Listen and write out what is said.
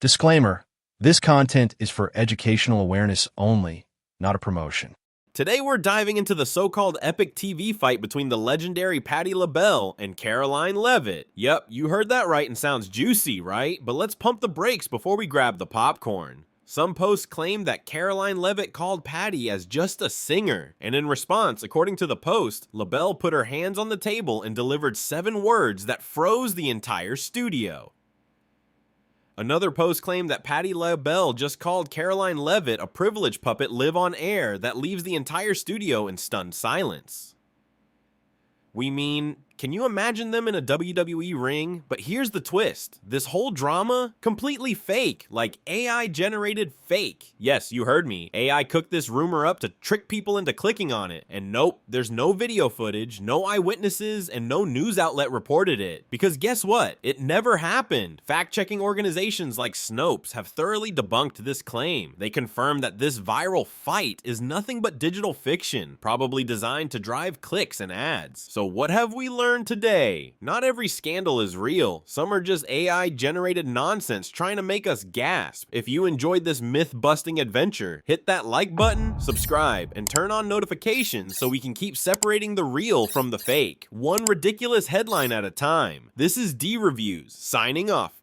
Disclaimer: this content is for educational awareness only, not a promotion. Today we're diving into the so-called epic TV fight between the legendary Patti LaBelle and Karoline Leavitt. Yep, you heard that right and sounds juicy, right? But let's pump the brakes before we grab the popcorn. Some posts claim that Karoline Leavitt called Patti as just a singer, and in response, according to the post, LaBelle put her hands on the table and delivered 7 words that froze the entire studio. Another post claimed that Patti LaBelle just called Karoline Leavitt a privilege puppet live on air that leaves the entire studio in stunned silence. We mean, can you imagine them in a WWE ring? But here's the twist. This whole drama, completely fake, like AI-generated fake. Yes, you heard me. AI cooked this rumor up to trick people into clicking on it. And nope, there's no video footage, no eyewitnesses, and no news outlet reported it. Because guess what? It never happened. Fact-checking organizations like Snopes have thoroughly debunked this claim. They confirm that this viral fight is nothing but digital fiction, probably designed to drive clicks and ads. So what have we learned today? Not every scandal is real. Some are just AI-generated nonsense trying to make us gasp. If you enjoyed this myth-busting adventure, hit that like button, subscribe, and turn on notifications so we can keep separating the real from the fake, one ridiculous headline at a time. This is D Reviews, signing off.